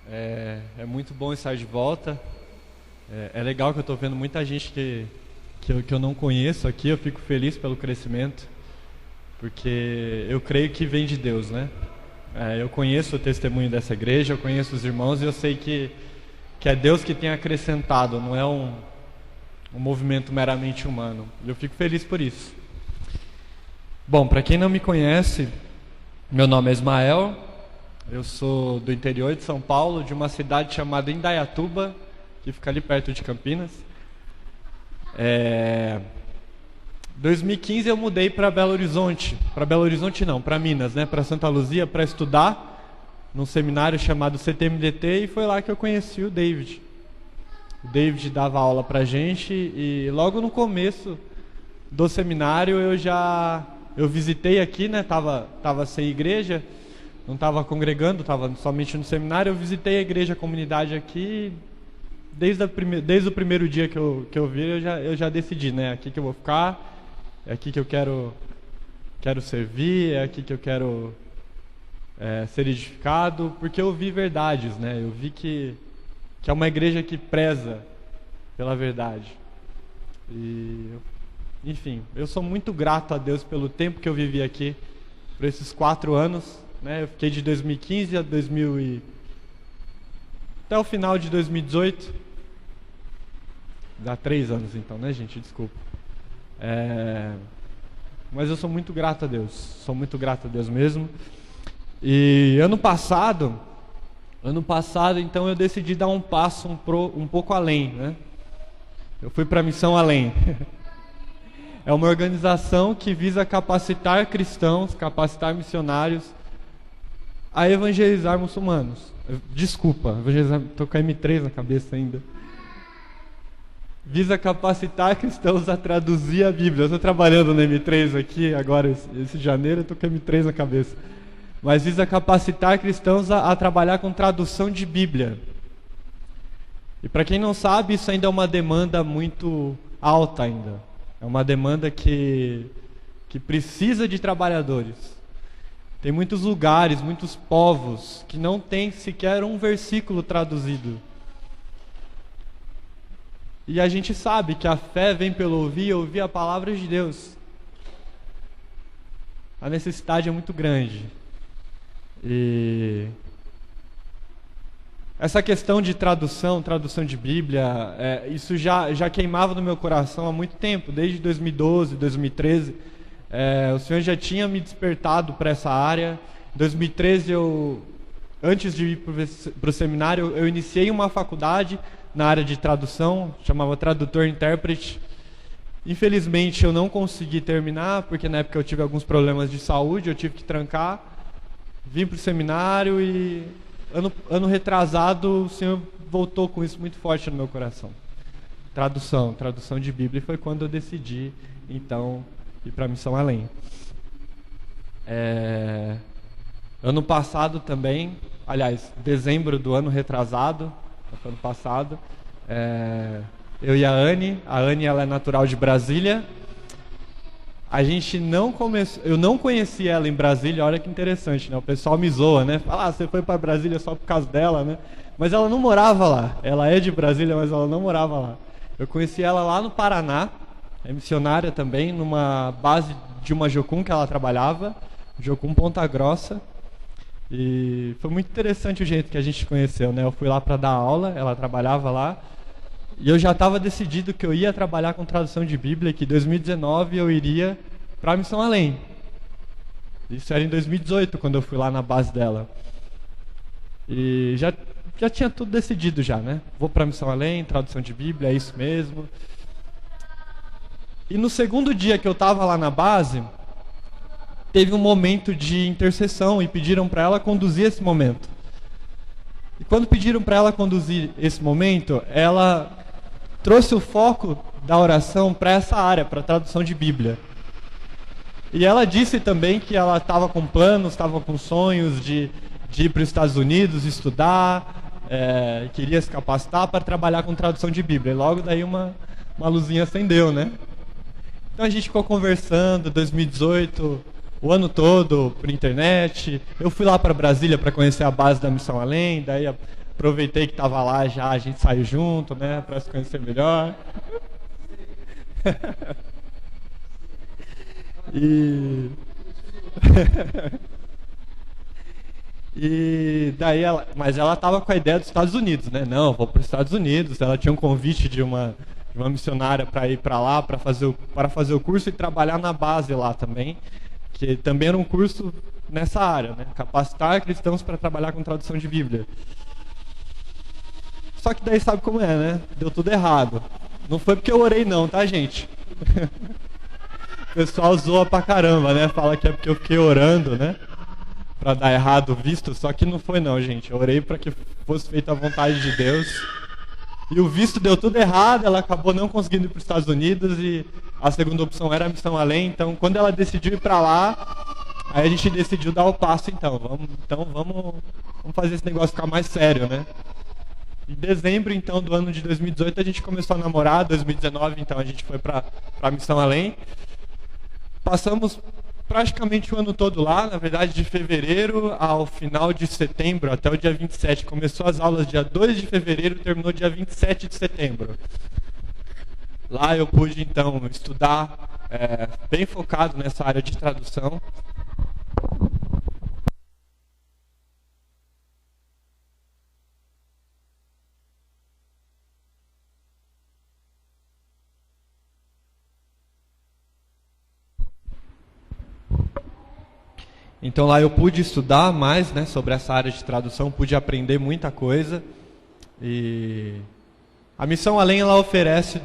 É muito bom estar de volta. É legal que eu estou vendo muita gente que eu não conheço aqui. Eu fico feliz pelo crescimento, porque eu creio que vem de Deus, né? Eu conheço o testemunho dessa igreja, eu conheço os irmãos e eu sei que é Deus que tem acrescentado, não é um movimento meramente humano. Eu fico feliz por isso. Bom, para quem não me conhece, meu nome é Ismael. Eu sou do interior de São Paulo, de uma cidade chamada Indaiatuba, que fica ali perto de Campinas. Em 2015 eu mudei para Belo Horizonte. Para Belo Horizonte não, para Minas, né? Para Santa Luzia, para estudar num seminário chamado CTMDT, e foi lá que eu conheci o David. O David dava aula pra gente e logo no começo do seminário eu visitei aqui, né? Tava sem igreja. Não estava congregando, estava somente no seminário. Eu visitei a igreja, a comunidade aqui. Desde o primeiro dia que eu vi, eu já decidi, né? É aqui que eu vou ficar, é aqui que eu quero servir, é aqui que eu quero ser edificado, porque eu vi verdades, né? Eu vi que é uma igreja que preza pela verdade. Enfim, eu sou muito grato a Deus pelo tempo que eu vivi aqui, por esses 4 anos. Eu fiquei de 2015 a até o final de 2018. Dá 3 anos então, né, gente? Desculpa. Mas eu sou muito grato a Deus. Sou muito grato a Deus mesmo. E ano passado, então, eu decidi dar um passo um pouco além, né? Eu fui para a Missão Além. É uma organização que visa capacitar cristãos, capacitar missionários a evangelizar muçulmanos. Desculpa, evangelizar, tô com a M3 na cabeça ainda. Visa capacitar cristãos a traduzir a Bíblia. Eu estou trabalhando no M3 aqui agora, esse janeiro, eu tô com a M3 na cabeça. Mas visa capacitar cristãos a trabalhar com tradução de Bíblia. E para quem não sabe, isso ainda é uma demanda muito alta ainda. É uma demanda que precisa de trabalhadores. Tem muitos lugares, muitos povos que não tem sequer um versículo traduzido. E a gente sabe que a fé vem pelo ouvir a palavra de Deus. A necessidade é muito grande. E essa questão de tradução de Bíblia, isso já queimava no meu coração há muito tempo, desde 2012, 2013. O Senhor já tinha me despertado para essa área. Em 2013, antes de ir para o seminário, eu iniciei uma faculdade na área de tradução, chamava Tradutor-Intérprete. Infelizmente, eu não consegui terminar, porque na época eu tive alguns problemas de saúde, eu tive que trancar. Vim para o seminário e ano retrasado, o Senhor voltou com isso muito forte no meu coração. Tradução de Bíblia, e foi quando eu decidi, então, ir para a Missão Além. Ano passado também, aliás, dezembro do ano retrasado, ano passado, eu e a Anne ela é natural de Brasília. Eu não conheci ela em Brasília, olha que interessante, né? O pessoal me zoa, né? Fala, você foi para Brasília só por causa dela, né? Mas ela não morava lá. Ela é de Brasília, mas ela não morava lá. Eu conheci ela lá no Paraná. É missionária também, numa base de uma Jocum que ela trabalhava, Jocum Ponta Grossa. E foi muito interessante o jeito que a gente conheceu, né? Eu fui lá para dar aula, ela trabalhava lá, e eu já estava decidido que eu ia trabalhar com tradução de Bíblia, que em 2019 eu iria para a Missão Além. Isso era em 2018, quando eu fui lá na base dela. E já tinha tudo decidido já, né? Vou para a Missão Além, tradução de Bíblia, é isso mesmo. E no segundo dia que eu estava lá na base, teve um momento de intercessão e pediram para ela conduzir esse momento. E quando pediram para ela conduzir esse momento, ela trouxe o foco da oração para essa área, para a tradução de Bíblia. E ela disse também que ela estava com planos, estava com sonhos de ir para os Estados Unidos, estudar, queria se capacitar para trabalhar com tradução de Bíblia. E logo daí uma luzinha acendeu, né? Então a gente ficou conversando, 2018, o ano todo por internet. Eu fui lá para Brasília para conhecer a base da Missão Além, daí aproveitei que estava lá já, a gente saiu junto, né, para se conhecer melhor. E e daí mas ela estava com a ideia dos Estados Unidos, né? Não, vou para os Estados Unidos. Ela tinha um convite de uma missionária para ir para lá para fazer o curso e trabalhar na base lá também, que também era um curso nessa área, né? Capacitar cristãos para trabalhar com tradução de Bíblia. Só que daí sabe como é, né? Deu tudo errado. Não foi porque eu orei não, tá, gente? O pessoal zoa pra caramba, né? Fala que é porque eu fiquei orando, né? Pra dar errado o visto, só que não foi não, gente. Eu orei pra que fosse feita a vontade de Deus. E o visto deu tudo errado, ela acabou não conseguindo ir para os Estados Unidos e a segunda opção era a Missão Além. Então, quando ela decidiu ir para lá, aí a gente decidiu dar o passo então. Vamos fazer esse negócio ficar mais sério, né? Em dezembro, então, do ano de 2018, a gente começou a namorar. 2019, então, a gente foi para a Missão Além. Passamos praticamente o ano todo lá, na verdade de fevereiro ao final de setembro, até o dia 27. Começou as aulas dia 2 de fevereiro, terminou dia 27 de setembro. Lá eu pude então estudar bem focado nessa área de tradução. Então lá eu pude estudar mais, né, sobre essa área de tradução, pude aprender muita coisa. E a Missão Além ela oferece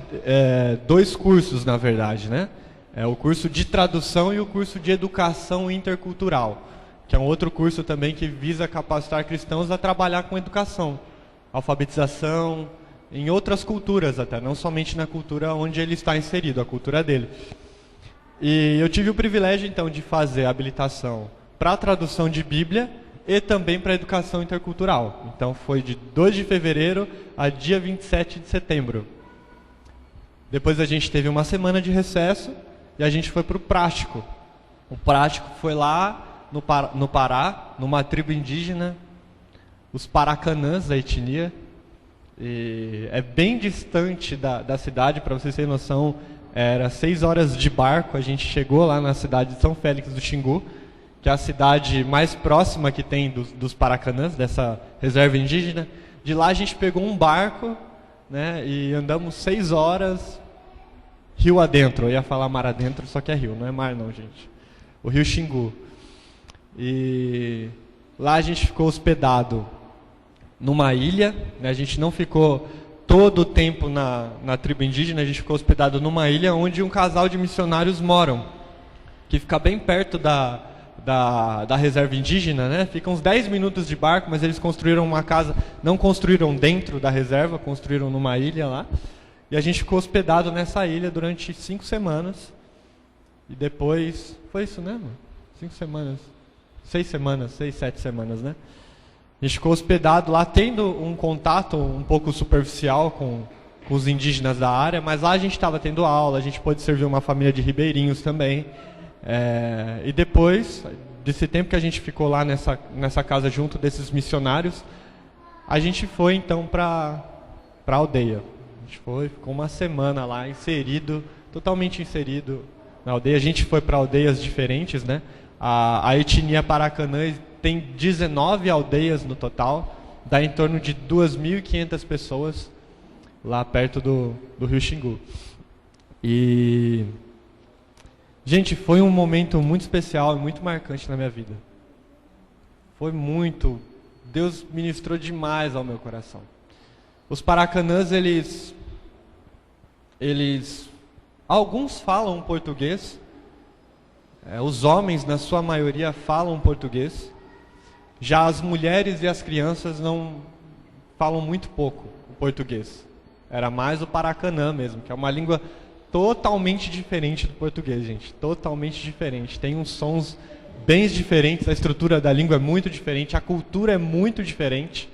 2 cursos, na verdade, né? É o curso de tradução e o curso de educação intercultural, que é um outro curso também que visa capacitar cristãos a trabalhar com educação, alfabetização, em outras culturas até, não somente na cultura onde ele está inserido, a cultura dele. E eu tive o privilégio então de fazer a habilitação para a tradução de Bíblia e também para a educação intercultural. Então foi de 2 de fevereiro a dia 27 de setembro. Depois a gente teve uma semana de recesso e a gente foi para o prático. O prático foi lá no Pará, numa tribo indígena, os Paracanãs da etnia. E é bem distante da cidade, para vocês terem noção, era 6 horas de barco. A gente chegou lá na cidade de São Félix do Xingu, que é a cidade mais próxima que tem dos Paracanãs, dessa reserva indígena. De lá a gente pegou um barco, né, e andamos 6 horas, rio adentro. Eu ia falar mar adentro, só que é rio, não é mar não, gente. O rio Xingu. E lá a gente ficou hospedado numa ilha, né, a gente não ficou todo o tempo na tribo indígena, a gente ficou hospedado numa ilha onde um casal de missionários moram, que fica bem perto da reserva indígena, né? Fica uns 10 minutos de barco, mas eles construíram uma casa, não construíram dentro da reserva, construíram numa ilha lá. E a gente ficou hospedado nessa ilha durante 5 semanas. E depois, foi isso, né, mano? 5 semanas, 6 semanas, 6, 7 semanas, né? A gente ficou hospedado lá, tendo um contato um pouco superficial com os indígenas da área, mas lá a gente estava tendo aula, a gente pôde servir uma família de ribeirinhos também. E depois desse tempo que a gente ficou lá nessa casa junto desses missionários, a gente foi então para a aldeia. A gente ficou uma semana lá totalmente inserido na aldeia. A gente foi para aldeias diferentes, né? A etnia Paracanã tem 19 aldeias no total, dá em torno de 2.500 pessoas lá perto do rio Xingu. E gente, foi um momento muito especial e muito marcante na minha vida. Foi muito. Deus ministrou demais ao meu coração. Os Paracanãs, alguns falam português. Os homens, na sua maioria, falam português. Já as mulheres e as crianças não falam muito pouco o português. Era mais o Paracanã mesmo, que é uma língua totalmente diferente do português, gente. Totalmente diferente. Tem uns sons bem diferentes, a estrutura da língua é muito diferente, a cultura é muito diferente.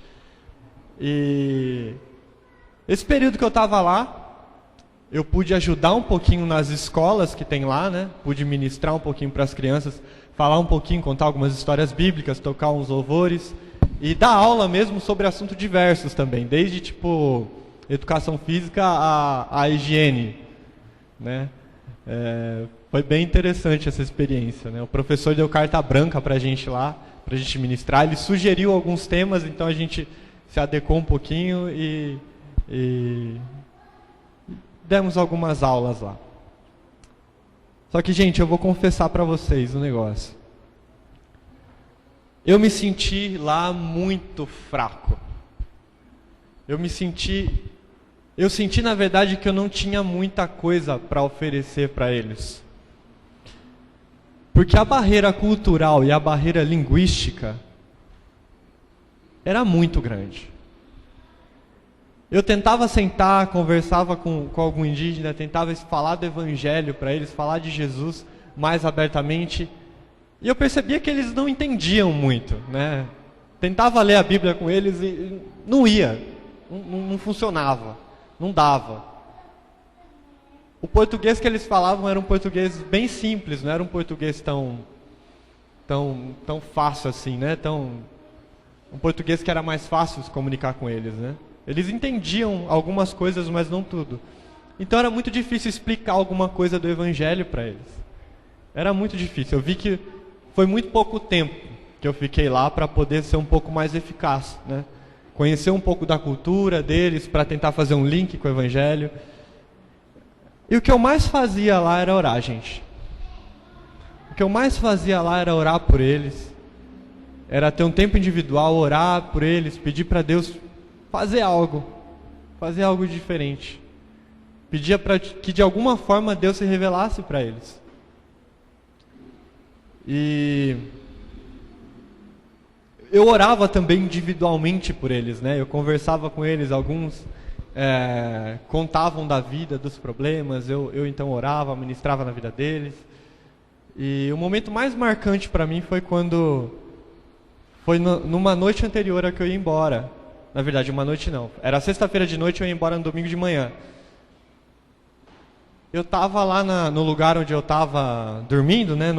E esse período que eu estava lá, eu pude ajudar um pouquinho nas escolas que tem lá, né? Pude ministrar um pouquinho para as crianças, falar um pouquinho, contar algumas histórias bíblicas, tocar uns louvores e dar aula mesmo sobre assuntos diversos também, desde tipo educação física a higiene, né? Foi bem interessante essa experiência, né? O professor deu carta branca pra gente lá, pra gente ministrar, ele sugeriu alguns temas, então a gente se adequou um pouquinho e demos algumas aulas lá. Só que, gente, eu vou confessar pra vocês um negócio. Eu me senti lá muito fraco. Eu senti, na verdade, que eu não tinha muita coisa para oferecer para eles. Porque a barreira cultural e a barreira linguística era muito grande. Eu tentava sentar, conversava com algum indígena, tentava falar do evangelho para eles, falar de Jesus mais abertamente, e eu percebia que eles não entendiam muito, né? Tentava ler a Bíblia com eles e não ia, não funcionava, não dava. O português que eles falavam era um português bem simples, não era um português tão fácil assim, né? Um português que era mais fácil se comunicar com eles, né? Eles entendiam algumas coisas, mas não tudo. Então era muito difícil explicar alguma coisa do evangelho para eles. Era muito difícil. Eu vi que foi muito pouco tempo que eu fiquei lá para poder ser um pouco mais eficaz, né? Conhecer um pouco da cultura deles, para tentar fazer um link com o evangelho. E o que eu mais fazia lá era orar, gente. O que eu mais fazia lá era orar por eles. Era ter um tempo individual, orar por eles, pedir para Deus fazer algo diferente. Pedia para que de alguma forma Deus se revelasse para eles. E eu orava também individualmente por eles, né? Eu conversava com eles, alguns contavam da vida, dos problemas, eu então orava, ministrava na vida deles. E o momento mais marcante para mim foi numa noite anterior a que eu ia embora. Na verdade, uma noite não. Era sexta-feira de noite e eu ia embora no domingo de manhã. Eu estava lá no lugar onde eu estava dormindo, né?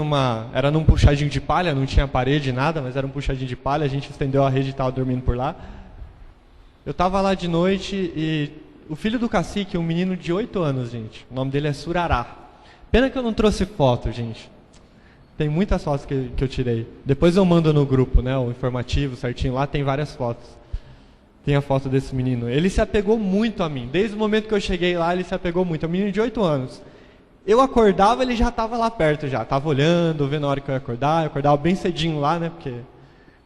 Era num puxadinho de palha, não tinha parede, nada, mas era um puxadinho de palha, a gente estendeu a rede e estava dormindo por lá. Eu estava lá de noite e o filho do cacique, um menino de 8 anos, gente, o nome dele é Surará. Pena que eu não trouxe foto, gente. Tem muitas fotos que eu tirei. Depois eu mando no grupo, né? O informativo certinho, lá tem várias fotos. Tem a foto desse menino. Ele se apegou muito a mim. Desde o momento que eu cheguei lá, ele se apegou muito. É um menino de 8 anos. Eu acordava, ele já estava lá perto já. Estava olhando, vendo a hora que eu ia acordar. Eu acordava bem cedinho lá, né? Porque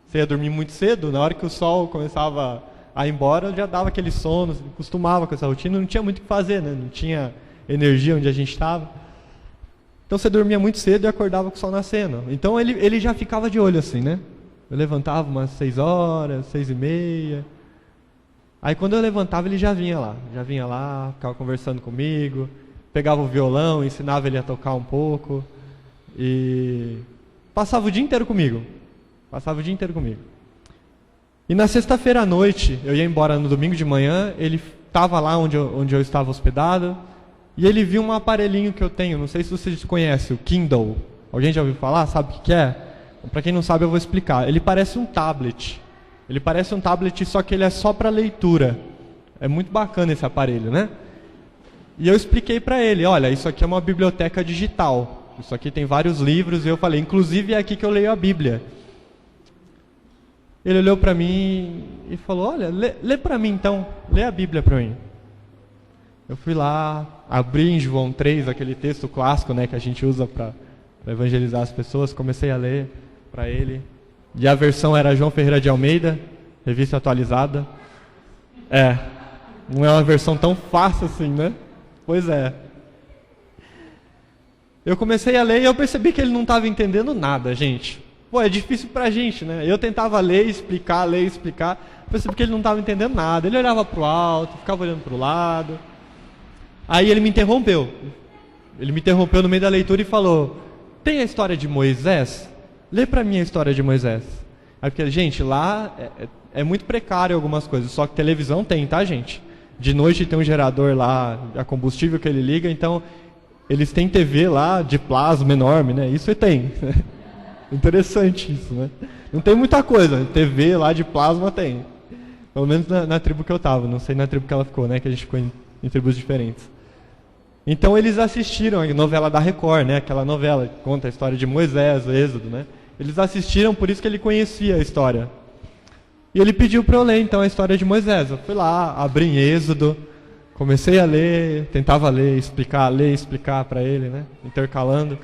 você ia dormir muito cedo. Na hora que o sol começava a ir embora, eu já dava aquele sono. Acostumava com essa rotina. Não tinha muito o que fazer, né? Não tinha energia onde a gente estava. Então você dormia muito cedo e acordava com o sol nascendo. Então ele já ficava de olho assim, né? Eu levantava umas 6 horas, 6h30. Aí quando eu levantava, ele já vinha lá, ficava conversando comigo, pegava o violão, ensinava ele a tocar um pouco e passava o dia inteiro comigo. E na sexta-feira à noite, eu ia embora no domingo de manhã, ele estava lá onde eu estava hospedado e ele viu um aparelhinho que eu tenho, não sei se vocês conhecem, o Kindle. Alguém já ouviu falar? Sabe o que é? Para quem não sabe, eu vou explicar. Ele parece um tablet. Só que ele é só para leitura. É muito bacana esse aparelho, né? E eu expliquei para ele, olha, isso aqui é uma biblioteca digital. Isso aqui tem vários livros, e eu falei, inclusive é aqui que eu leio a Bíblia. Ele olhou para mim e falou, olha, lê para mim então, lê a Bíblia para mim. Eu fui lá, abri em João 3, aquele texto clássico, né, que a gente usa para evangelizar as pessoas, comecei a ler para ele. E a versão era João Ferreira de Almeida, revista atualizada. Não é uma versão tão fácil assim, né? Pois é. Eu comecei a ler e eu percebi que ele não estava entendendo nada, gente. Pô, é difícil pra gente, né? Eu tentava ler e explicar. Percebi que ele não estava entendendo nada. Ele olhava pro alto, ficava olhando pro lado. Aí ele me interrompeu. Ele me interrompeu no meio da leitura e falou, tem a história de Moisés? Lê pra mim a história de Moisés. Aí porque, gente, lá é muito precário algumas coisas, só que televisão tem, tá, gente? De noite tem um gerador lá, a combustível que ele liga, então eles têm TV lá de plasma enorme, né? Isso tem. Interessante isso, né? Não tem muita coisa. TV lá de plasma tem. Pelo menos na tribo que eu tava. Não sei na tribo que ela ficou, né? Que a gente ficou em tribos diferentes. Então eles assistiram a novela da Record, né? Aquela novela que conta a história de Moisés, o Êxodo, né? Eles assistiram, por isso que ele conhecia a história. E ele pediu para eu ler, então, a história de Moisés. Eu fui lá, abri em Êxodo, comecei a ler, tentava ler, explicar para ele, né? Intercalando.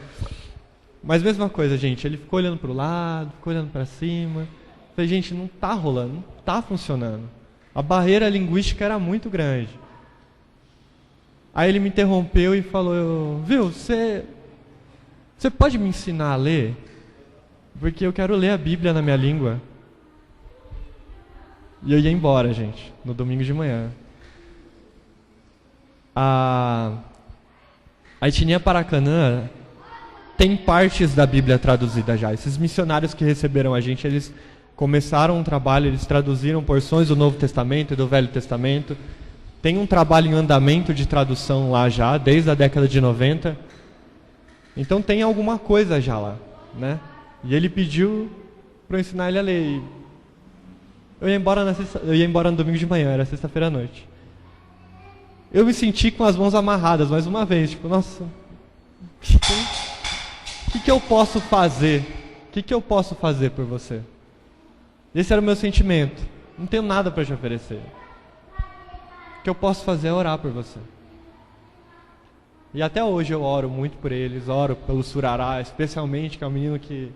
Mas mesma coisa, gente, ele ficou olhando para o lado, ficou olhando para cima. Eu falei, gente, não está rolando, não está funcionando. A barreira linguística era muito grande. Aí ele me interrompeu e falou, viu, você pode me ensinar a ler? Porque eu quero ler a Bíblia na minha língua. E eu ia embora, gente, no domingo de manhã. A etnia Paracanã tem partes da Bíblia traduzida já. Esses missionários que receberam a gente, eles começaram um trabalho, eles traduziram porções do Novo Testamento e do Velho Testamento. Tem um trabalho em andamento de tradução lá já, desde a década de 90. Então tem alguma coisa já lá, né? E ele pediu para eu ensinar ele a ler. Eu ia embora no domingo de manhã, era sexta-feira à noite. Eu me senti com as mãos amarradas mais uma vez, tipo, nossa, o que eu posso fazer? O que eu posso fazer por você? Esse era o meu sentimento. Não tenho nada para te oferecer. O que eu posso fazer é orar por você. E até hoje eu oro muito por eles, oro pelo Surará, especialmente, que é um menino que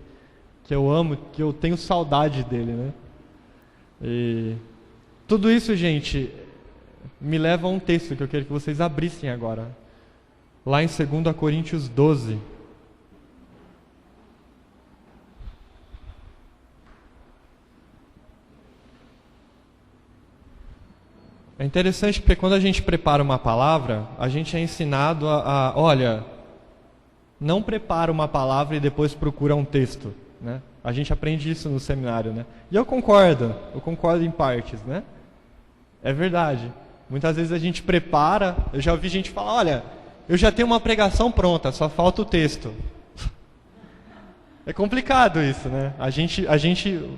eu amo, que eu tenho saudade dele, né? E tudo isso, gente, me leva a um texto que eu quero que vocês abrissem agora. Lá em 2 Coríntios 12. É interessante porque quando a gente prepara uma palavra, a gente é ensinado olha, não prepara uma palavra e depois procura um texto, né? A gente aprende isso no seminário, né? E eu concordo em partes, né? É verdade. Muitas vezes a gente prepara, eu já ouvi gente falar, olha, eu já tenho uma pregação pronta, só falta o texto. É complicado isso, né? A gente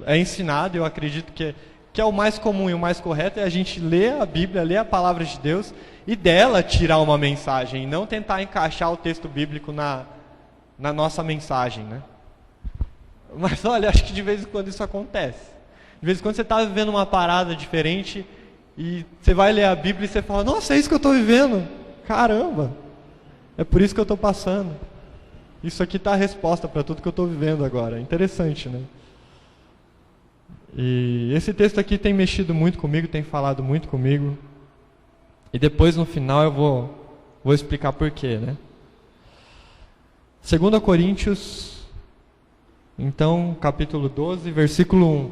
é ensinado, eu acredito que é o mais comum e o mais correto é a gente ler a Bíblia, ler a palavra de Deus e dela tirar uma mensagem, e não tentar encaixar o texto bíblico na nossa mensagem, né? Mas olha, acho que de vez em quando isso acontece. De vez em quando você está vivendo uma parada diferente e você vai ler a Bíblia e você fala, nossa, é isso que eu estou vivendo? Caramba! É por isso que eu estou passando. Isso aqui está a resposta para tudo que eu estou vivendo agora. Interessante, né? E esse texto aqui tem mexido muito comigo, tem falado muito comigo. E depois no final eu vou explicar por quê, né? 2 Coríntios, então, capítulo 12, versículo 1.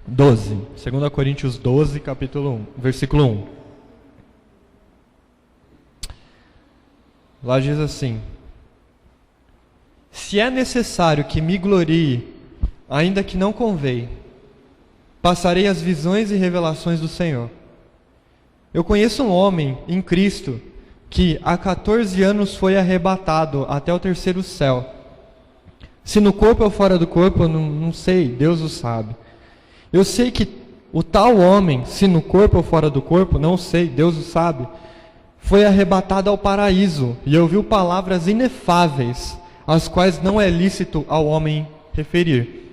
12. 2 Coríntios 12, capítulo 1, versículo 1. Lá diz assim: se é necessário que me glorie, ainda que não convém, passarei as visões e revelações do Senhor. Eu conheço um homem em Cristo que há 14 anos foi arrebatado até o terceiro céu. Se no corpo ou fora do corpo, eu não sei, Deus o sabe. Eu sei que o tal homem, se no corpo ou fora do corpo, não sei, Deus o sabe, foi arrebatado ao paraíso e ouviu palavras inefáveis, as quais não é lícito ao homem referir.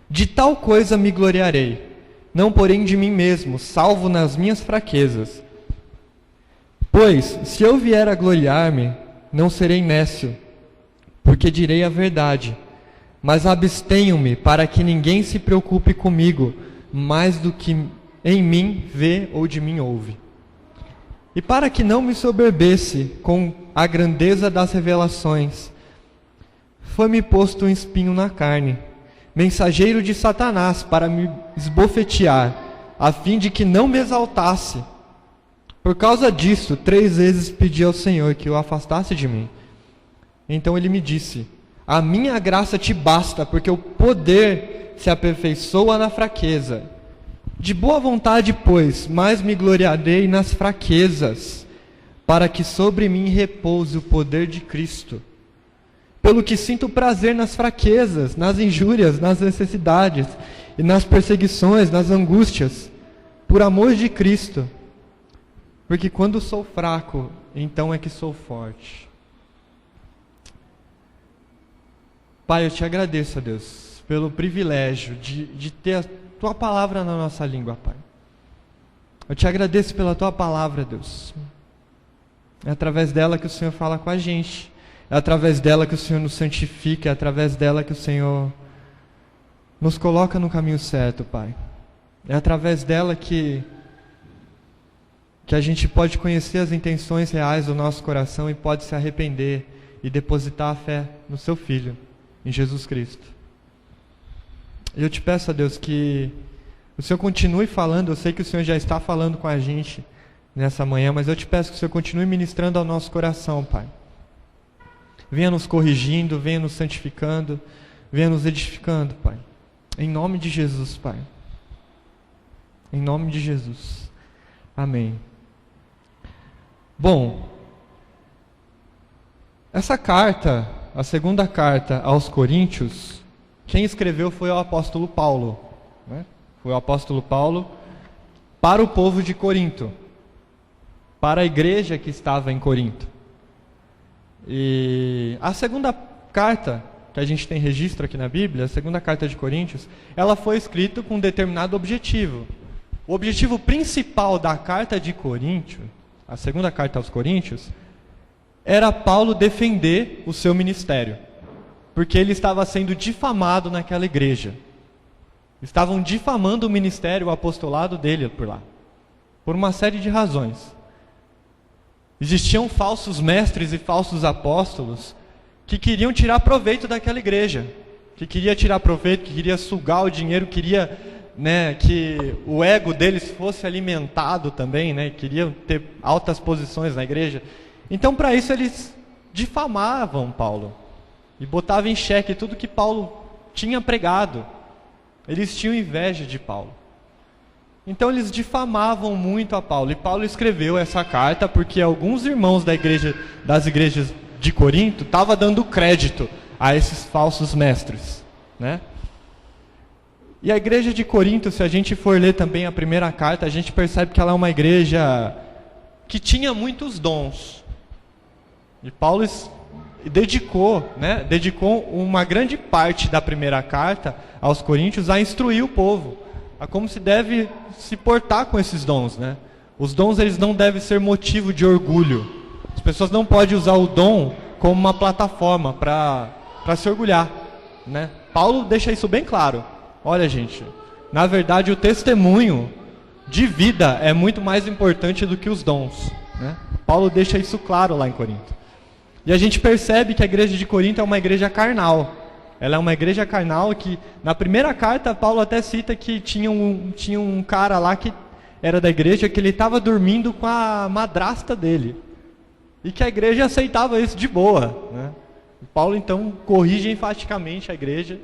De tal coisa me gloriarei, não porém de mim mesmo, salvo nas minhas fraquezas. Pois, se eu vier a gloriar-me, não serei nécio, porque direi a verdade, mas abstenho-me para que ninguém se preocupe comigo, mais do que em mim vê ou de mim ouve. E para que não me soberbesse com a grandeza das revelações, foi-me posto um espinho na carne, mensageiro de Satanás para me esbofetear, a fim de que não me exaltasse. Por causa disso, 3 vezes pedi ao Senhor que o afastasse de mim. Então ele me disse: a minha graça te basta, porque o poder se aperfeiçoa na fraqueza. De boa vontade, pois, mais me gloriarei nas fraquezas, para que sobre mim repouse o poder de Cristo. Pelo que sinto prazer nas fraquezas, nas injúrias, nas necessidades e nas perseguições, nas angústias, por amor de Cristo. Porque quando sou fraco, então é que sou forte. Pai, eu te agradeço, a Deus, pelo privilégio de ter a Tua palavra na nossa língua, Pai. Eu te agradeço pela Tua palavra, Deus. É através dela que o Senhor fala com a gente. É através dela que o Senhor nos santifica. É através dela que o Senhor nos coloca no caminho certo, Pai. É através dela que a gente pode conhecer as intenções reais do nosso coração e pode se arrepender e depositar a fé no Seu Filho, em Jesus Cristo. E eu te peço, a Deus, que o Senhor continue falando. Eu sei que o Senhor já está falando com a gente nessa manhã, mas eu te peço que o Senhor continue ministrando ao nosso coração, Pai. Venha nos corrigindo, venha nos santificando, venha nos edificando, Pai. Em nome de Jesus, Pai. Em nome de Jesus. Amém. Bom, essa carta, a segunda carta aos Coríntios, quem escreveu foi o apóstolo Paulo, né? Foi o apóstolo Paulo para o povo de Corinto, para a igreja que estava em Corinto. E a segunda carta que a gente tem registro aqui na Bíblia, a segunda carta de Coríntios, ela foi escrita com um determinado objetivo. O objetivo principal da carta de Coríntios, a segunda carta aos Coríntios, era Paulo defender o seu ministério, porque ele estava sendo difamado naquela igreja. Estavam difamando o ministério, o apostolado dele por lá, por uma série de razões. Existiam falsos mestres e falsos apóstolos que queriam tirar proveito daquela igreja, que queria tirar proveito, que queria sugar o dinheiro, queria, que o ego deles fosse alimentado também, queriam ter altas posições na igreja. Então, para isso, eles difamavam Paulo e botavam em xeque tudo que Paulo tinha pregado. Eles tinham inveja de Paulo. Então eles difamavam muito a Paulo, e Paulo escreveu essa carta porque alguns irmãos das igrejas de Corinto estavam dando crédito a esses falsos mestres, né? E a igreja de Corinto, se a gente for ler também a primeira carta, a gente percebe que ela é uma igreja que tinha muitos dons. E Paulo dedicou uma grande parte da primeira carta aos Coríntios a instruir o povo a como se deve se portar com esses dons, né? Os dons, eles não devem ser motivo de orgulho. As pessoas não podem usar o dom como uma plataforma para se orgulhar, né? Paulo deixa isso bem claro. Olha, gente, na verdade o testemunho de vida é muito mais importante do que os dons, né? Paulo deixa isso claro lá em Corinto. E a gente percebe que a igreja de Corinto é uma igreja carnal. Ela é uma igreja carnal que, na primeira carta, Paulo até cita que tinha um cara lá que era da igreja, que ele estava dormindo com a madrasta dele. E que a igreja aceitava isso de boa, né? Paulo, então, corrige enfaticamente a igreja.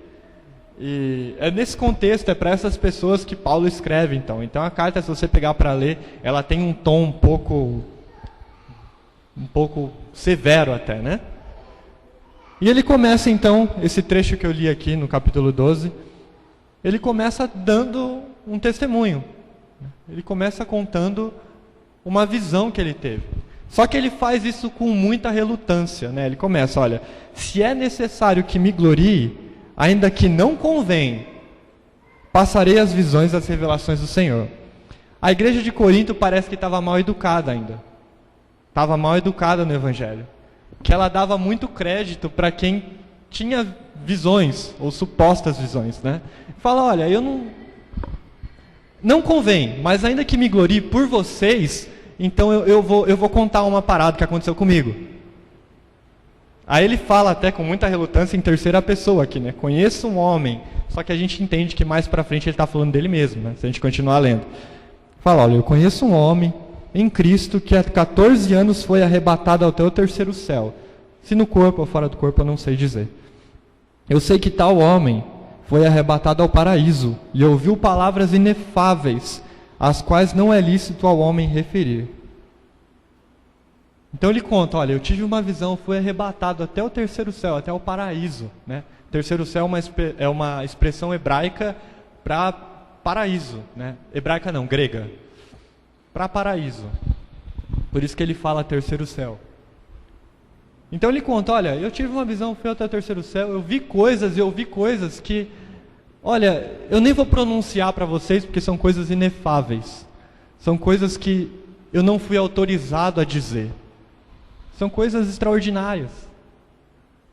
E é nesse contexto, é para essas pessoas que Paulo escreve, então. Então, a carta, se você pegar para ler, ela tem um tom um pouco severo até, né? E ele começa então, esse trecho que eu li aqui no capítulo 12, ele começa dando um testemunho. Ele começa contando uma visão que ele teve. Só que ele faz isso com muita relutância, né? Ele começa, olha, se é necessário que me glorie, ainda que não convém, passarei as visões, as revelações do Senhor. A igreja de Corinto parece que estava mal educada ainda. Estava mal educada no Evangelho. Que ela dava muito crédito para quem tinha visões, ou supostas visões, né? Fala, olha, eu não convém, mas ainda que me glorie por vocês, então eu vou contar uma parada que aconteceu comigo. Aí ele fala até com muita relutância em terceira pessoa aqui, né? Conheço um homem, só que a gente entende que mais para frente ele está falando dele mesmo, né? Se a gente continuar lendo. Fala, olha, eu conheço um homem em Cristo que há 14 anos foi arrebatado até o terceiro céu. Se no corpo ou fora do corpo, eu não sei dizer. Eu sei que tal homem foi arrebatado ao paraíso e ouviu palavras inefáveis, as quais não é lícito ao homem referir. Então ele conta, olha, eu tive uma visão, fui arrebatado até o terceiro céu, até o paraíso, né? Terceiro céu é uma expressão hebraica para paraíso, né? Hebraica não, grega. Para paraíso. Por isso que ele fala terceiro céu. Então ele conta, olha, eu tive uma visão, fui até o terceiro céu, eu vi coisas que, olha, eu nem vou pronunciar para vocês porque são coisas inefáveis. São coisas que eu não fui autorizado a dizer. São coisas extraordinárias.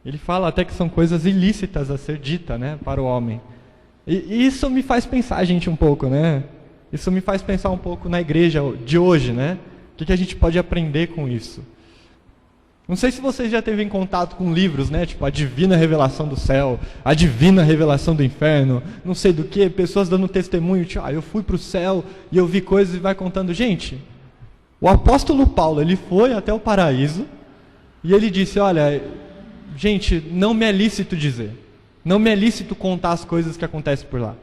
Ele fala até que são coisas ilícitas a ser dita, né, para o homem. E isso me faz pensar, gente, um pouco, né? Isso me faz pensar um pouco na igreja de hoje, né? O que a gente pode aprender com isso? Não sei se vocês já teve em contato com livros, né? Tipo, a divina revelação do céu, a divina revelação do inferno, não sei do que, pessoas dando testemunho, tipo, eu fui para o céu e eu vi coisas e vai contando. Gente, o apóstolo Paulo, ele foi até o paraíso e ele disse, olha, gente, não me é lícito dizer, não me é lícito contar as coisas que acontecem por lá.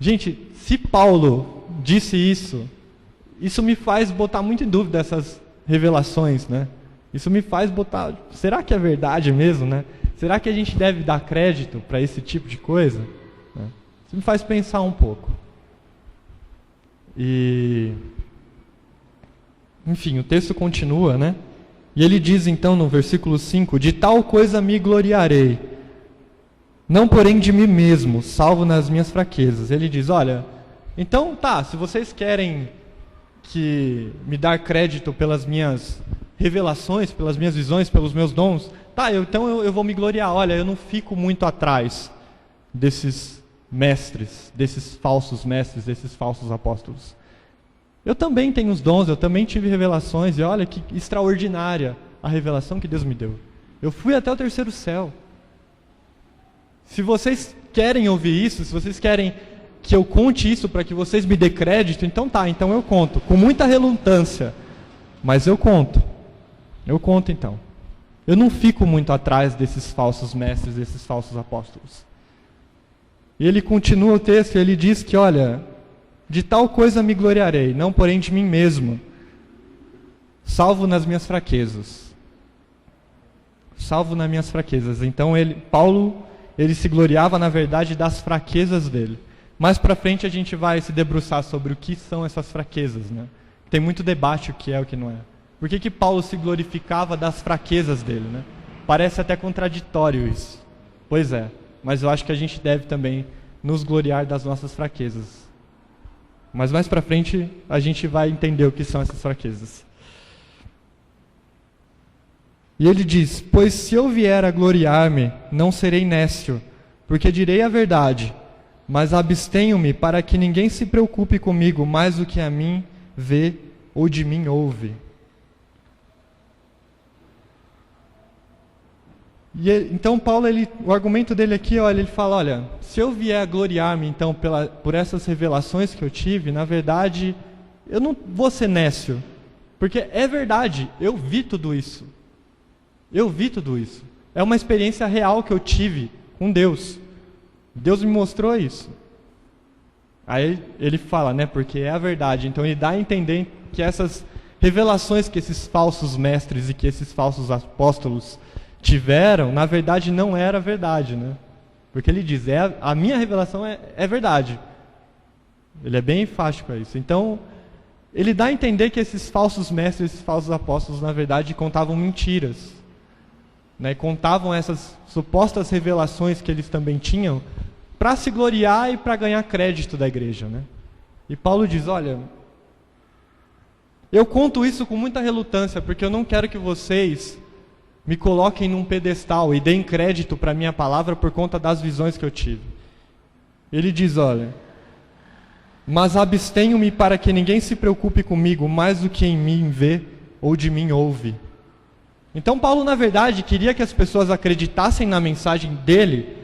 Gente, se Paulo disse isso me faz botar muito em dúvida essas revelações, né? Isso me faz botar, será que é verdade mesmo, né? Será que a gente deve dar crédito para esse tipo de coisa? Isso me faz pensar um pouco. E, enfim, o texto continua, né? E ele diz então no versículo 5, de tal coisa me gloriarei, não porém de mim mesmo, salvo nas minhas fraquezas. Ele diz, olha, então tá, se vocês querem que me dar crédito pelas minhas revelações, pelas minhas visões, pelos meus dons, tá, então eu vou me gloriar. Olha, eu não fico muito atrás desses mestres, desses falsos mestres, desses falsos apóstolos. Eu também tenho os dons, eu também tive revelações, e olha que extraordinária a revelação que Deus me deu. Eu fui até o terceiro céu. Se vocês querem ouvir isso, se vocês querem que eu conte isso para que vocês me dê crédito, então tá, então eu conto, com muita relutância, mas eu conto então. Eu não fico muito atrás desses falsos mestres, desses falsos apóstolos. E ele continua o texto, e ele diz que, olha, de tal coisa me gloriarei, não porém de mim mesmo, salvo nas minhas fraquezas. Salvo nas minhas fraquezas. Então Paulo se gloriava na verdade das fraquezas dele. Mais para frente a gente vai se debruçar sobre o que são essas fraquezas, né? Tem muito debate o que é e o que não é. Por que Paulo se glorificava das fraquezas dele, né? Parece até contraditório isso. Pois é, mas eu acho que a gente deve também nos gloriar das nossas fraquezas. Mas mais para frente a gente vai entender o que são essas fraquezas. E ele diz, pois se eu vier a gloriar-me, não serei nécio, porque direi a verdade, mas abstenho-me para que ninguém se preocupe comigo mais do que a mim vê ou de mim ouve. Então Paulo, o argumento dele aqui, olha, ele fala, olha, se eu vier a gloriar-me então por essas revelações que eu tive, na verdade, eu não vou ser nécio, porque é verdade, eu vi tudo isso. É uma experiência real que eu tive com Deus. Deus me mostrou isso. Aí ele fala, né, porque é a verdade. Então ele dá a entender que essas revelações que esses falsos mestres e que esses falsos apóstolos tiveram, na verdade não era verdade, né? Porque ele diz, a minha revelação é verdade. Ele é bem enfático a isso. Então, ele dá a entender que esses falsos mestres, esses falsos apóstolos, na verdade, contavam mentiras, né? Contavam essas supostas revelações que eles também tinham para se gloriar e para ganhar crédito da igreja, né? E Paulo diz, olha, eu conto isso com muita relutância, porque eu não quero que vocês me coloquem num pedestal e deem crédito para a minha palavra por conta das visões que eu tive. Ele diz, olha, mas abstenho-me para que ninguém se preocupe comigo mais do que em mim vê ou de mim ouve. Então Paulo, na verdade, queria que as pessoas acreditassem na mensagem dele,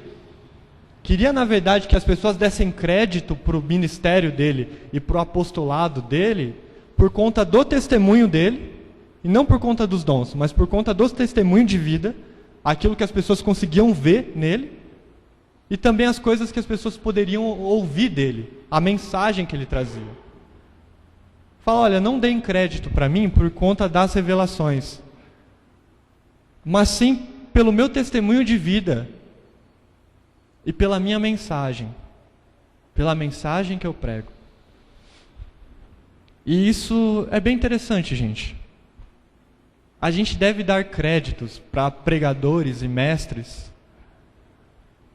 queria, na verdade, que as pessoas dessem crédito para o ministério dele e para o apostolado dele, por conta do testemunho dele, e não por conta dos dons, mas por conta do testemunho de vida, aquilo que as pessoas conseguiam ver nele, e também as coisas que as pessoas poderiam ouvir dele, a mensagem que ele trazia. Fala, olha, não deem crédito para mim por conta das revelações, mas sim pelo meu testemunho de vida e pela minha mensagem, pela mensagem que eu prego. E isso é bem interessante, gente. A gente deve dar créditos para pregadores e mestres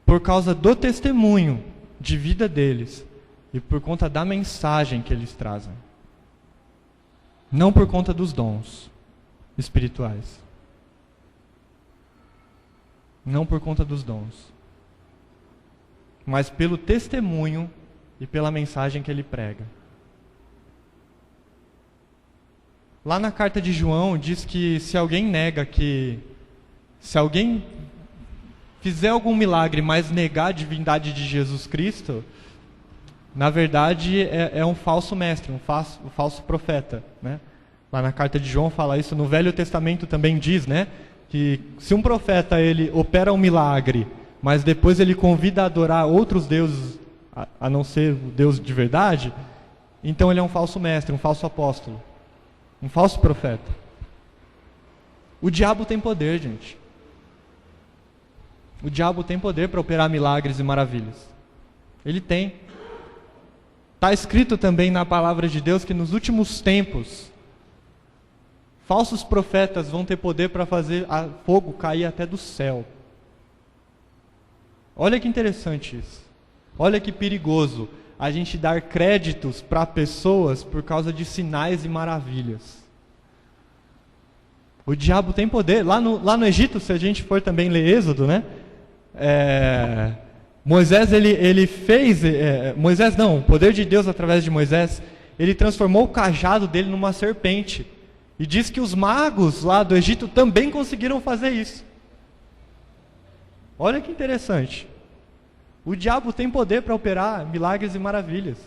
por causa do testemunho de vida deles e por conta da mensagem que eles trazem. Não por conta dos dons espirituais. Não por conta dos dons. Mas pelo testemunho e pela mensagem que ele prega. Lá na carta de João diz que se alguém se alguém fizer algum milagre, mas negar a divindade de Jesus Cristo, na verdade é um falso mestre, um falso profeta, né? Lá na carta de João fala isso. No Velho Testamento também diz, né, que se um profeta ele opera um milagre, mas depois ele convida a adorar outros deuses, a não ser o Deus de verdade, então ele é um falso mestre, um falso apóstolo, um falso profeta. O diabo tem poder, gente. O diabo tem poder para operar milagres e maravilhas. Ele tem. Está escrito também na palavra de Deus que nos últimos tempos, falsos profetas vão ter poder para fazer fogo cair até do céu. Olha que interessante isso. Olha que perigoso a gente dar créditos para pessoas por causa de sinais e maravilhas. O diabo tem poder. Lá no Egito, se a gente for também ler Êxodo, né? Moisés, ele fez... Moisés não, o poder de Deus através de Moisés, ele transformou o cajado dele numa serpente. E diz que os magos lá do Egito também conseguiram fazer isso. Olha que interessante. O diabo tem poder para operar milagres e maravilhas.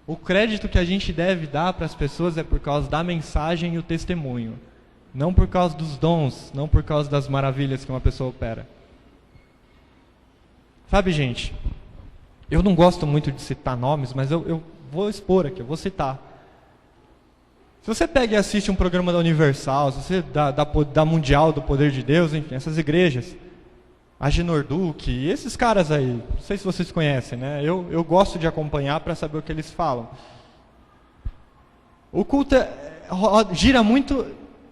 O crédito que a gente deve dar para as pessoas é por causa da mensagem e o testemunho. Não por causa dos dons, não por causa das maravilhas que uma pessoa opera. Sabe, gente, eu não gosto muito de citar nomes, mas eu vou expor aqui, eu vou citar. Se você pega e assiste um programa da Universal, se você da Mundial do Poder de Deus, enfim, essas igrejas, Agenor Duque, esses caras aí, não sei se vocês conhecem, né? Eu gosto de acompanhar para saber o que eles falam. O culto gira muito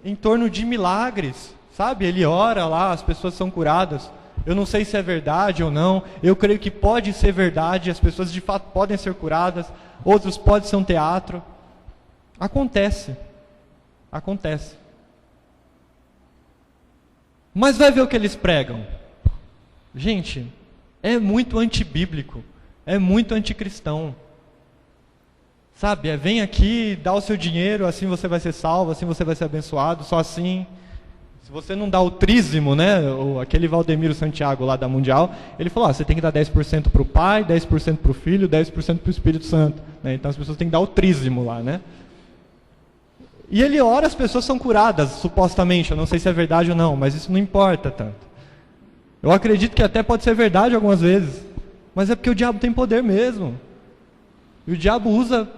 em torno de milagres, sabe? Ele ora lá, as pessoas são curadas. Eu não sei se é verdade ou não, eu creio que pode ser verdade, as pessoas de fato podem ser curadas, outros pode ser um teatro. Acontece. Mas vai ver o que eles pregam. Gente, é muito antibíblico, é muito anticristão. Sabe, vem aqui, dá o seu dinheiro, assim você vai ser salvo, assim você vai ser abençoado, só assim. Se você não dá o trízimo, né, aquele Valdemiro Santiago lá da Mundial, ele falou, você tem que dar 10% para o Pai, 10% para o Filho, 10% para o Espírito Santo. Né? Então as pessoas têm que dar o trízimo lá, né? E ele ora, as pessoas são curadas, supostamente. Eu não sei se é verdade ou não, mas isso não importa tanto. Eu acredito que até pode ser verdade algumas vezes, mas é porque o diabo tem poder mesmo. E o diabo usa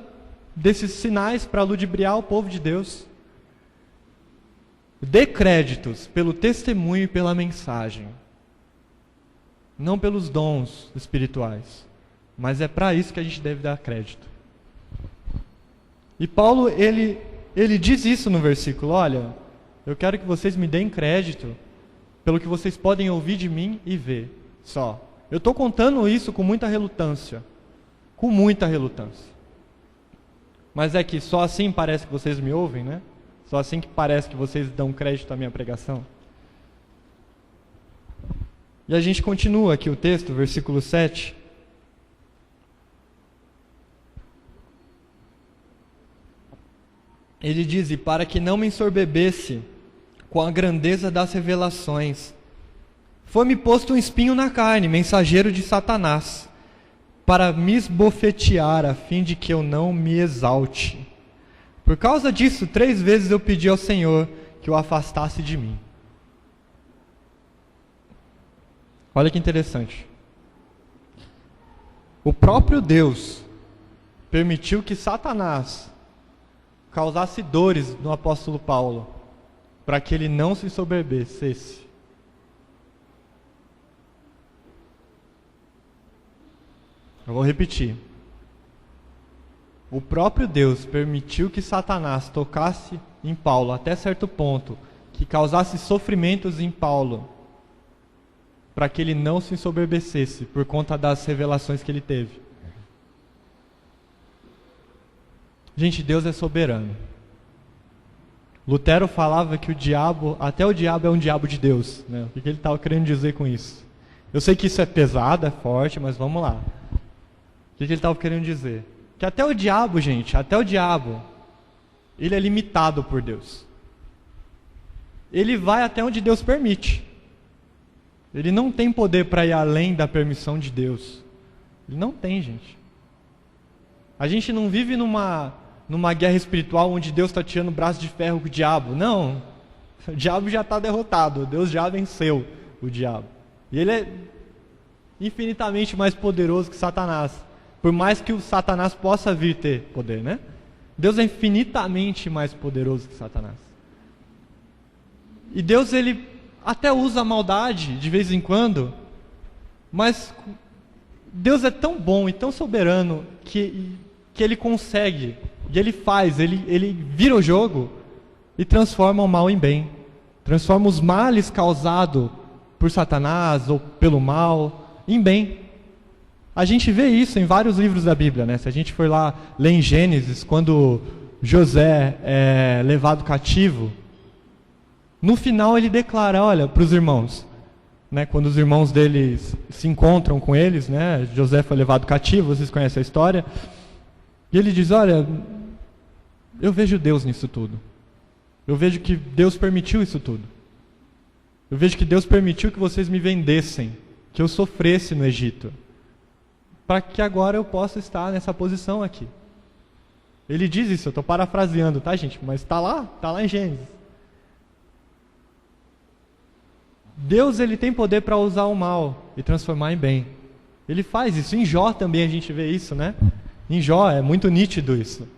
desses sinais para ludibriar o povo de Deus. Dê créditos pelo testemunho e pela mensagem, não pelos dons espirituais, mas é para isso que a gente deve dar crédito. E Paulo, ele diz isso no versículo, olha, eu quero que vocês me deem crédito pelo que vocês podem ouvir de mim e ver, só. Eu estou contando isso com muita relutância, mas é que só assim parece que vocês me ouvem, né? Só assim que parece que vocês dão crédito à minha pregação. E a gente continua aqui o texto, versículo 7. Ele diz, e para que não me ensoberbesse com a grandeza das revelações, foi-me posto um espinho na carne, mensageiro de Satanás, para me esbofetear, a fim de que eu não me exalte. Por causa disso, 3 vezes eu pedi ao Senhor que o afastasse de mim. Olha que interessante. O próprio Deus permitiu que Satanás causasse dores no apóstolo Paulo, para que ele não se ensoberbecesse. Eu vou repetir. O próprio Deus permitiu que Satanás tocasse em Paulo até certo ponto, que causasse sofrimentos em Paulo, para que ele não se ensoberbecesse por conta das revelações que ele teve. Gente, Deus é soberano. Lutero falava que até o diabo é um diabo de Deus, né? O que ele estava querendo dizer com isso? Eu sei que isso é pesado, é forte, mas vamos lá. O que ele estava querendo dizer? Que até o diabo, gente, ele é limitado por Deus. Ele vai até onde Deus permite. Ele não tem poder para ir além da permissão de Deus. Ele não tem, gente. A gente não vive numa guerra espiritual onde Deus está tirando o braço de ferro com o diabo. Não. O diabo já está derrotado. Deus já venceu o diabo. E ele é infinitamente mais poderoso que Satanás. Por mais que o Satanás possa vir ter poder, né? Deus é infinitamente mais poderoso que Satanás. E Deus, ele até usa a maldade de vez em quando, mas Deus é tão bom e tão soberano que ele consegue, e ele faz, ele vira o jogo e transforma o mal em bem. Transforma os males causados por Satanás ou pelo mal em bem. A gente vê isso em vários livros da Bíblia, né? Se a gente for lá ler em Gênesis, quando José é levado cativo, no final ele declara, olha, para os irmãos, né? Quando os irmãos deles se encontram com eles, né? José foi levado cativo, vocês conhecem a história, e ele diz, olha, eu vejo Deus nisso tudo. Eu vejo que Deus permitiu isso tudo. Eu vejo que Deus permitiu que vocês me vendessem, que eu sofresse no Egito, para que agora eu possa estar nessa posição aqui. Ele diz isso, eu estou parafraseando, tá, gente? Mas está lá em Gênesis. Deus, ele tem poder para usar o mal e transformar em bem. Ele faz isso. Em Jó também a gente vê isso, né? Em Jó é muito nítido isso.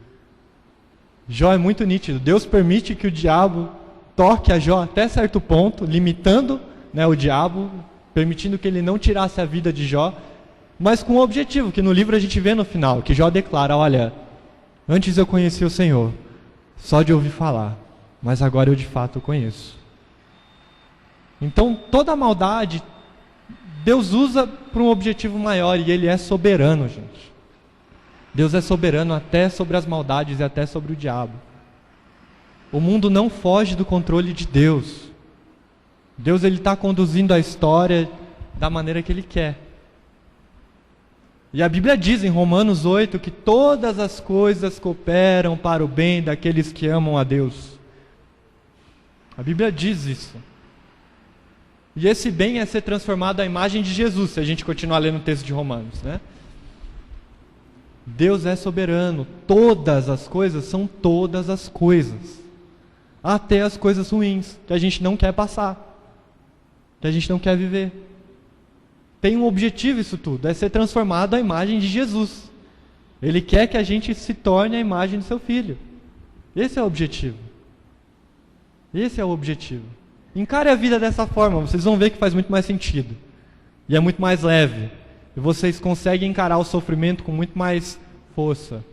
Jó é muito nítido. Deus permite que o diabo toque a Jó até certo ponto, limitando, né, o diabo, permitindo que ele não tirasse a vida de Jó, mas com um objetivo, que no livro a gente vê no final, que Jó declara, olha, antes eu conhecia o Senhor, só de ouvir falar, mas agora eu de fato o conheço. Então toda a maldade, Deus usa para um objetivo maior, e Ele é soberano, gente. Deus é soberano até sobre as maldades e até sobre o diabo. O mundo não foge do controle de Deus. Deus, ele está conduzindo a história da maneira que Ele quer. E a Bíblia diz em Romanos 8 que todas as coisas cooperam para o bem daqueles que amam a Deus. A Bíblia diz isso. E esse bem é ser transformado à imagem de Jesus, se a gente continuar lendo o texto de Romanos, né? Deus é soberano. Todas as coisas são todas as coisas. Até as coisas ruins, que a gente não quer passar, que a gente não quer viver. Tem um objetivo isso tudo, é ser transformado à imagem de Jesus. Ele quer que a gente se torne a imagem do seu Filho. Esse é o objetivo. Esse é o objetivo. Encare a vida dessa forma, vocês vão ver que faz muito mais sentido. E é muito mais leve. E vocês conseguem encarar o sofrimento com muito mais força.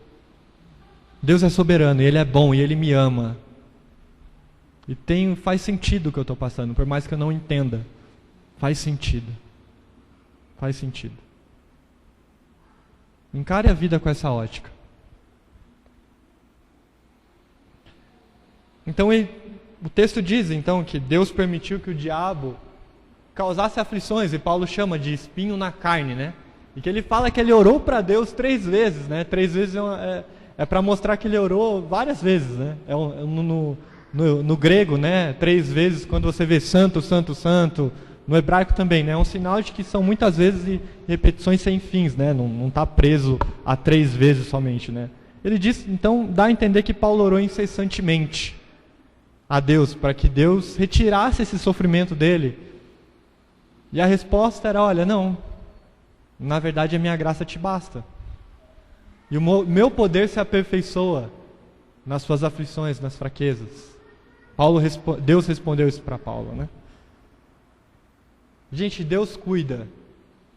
Deus é soberano, Ele é bom e Ele me ama. E faz sentido o que eu estou passando, por mais que eu não entenda. Faz sentido. Faz sentido. Encare a vida com essa ótica. Então, o texto diz, então, que Deus permitiu que o diabo causasse aflições, e Paulo chama de espinho na carne, né? E que ele fala que ele orou para Deus 3 vezes, né? 3 vezes é para mostrar que ele orou várias vezes, né? No grego, né? 3 vezes, quando você vê santo, santo, santo. No hebraico também, né? É um sinal de que são muitas vezes repetições sem fins, né? Não está preso a 3 vezes somente, né? Ele diz, então, dá a entender que Paulo orou incessantemente a Deus, para que Deus retirasse esse sofrimento dele. E a resposta era, olha, não, na verdade a minha graça te basta. E o meu poder se aperfeiçoa nas suas aflições, nas fraquezas. Deus respondeu isso para Paulo, né? Gente, Deus cuida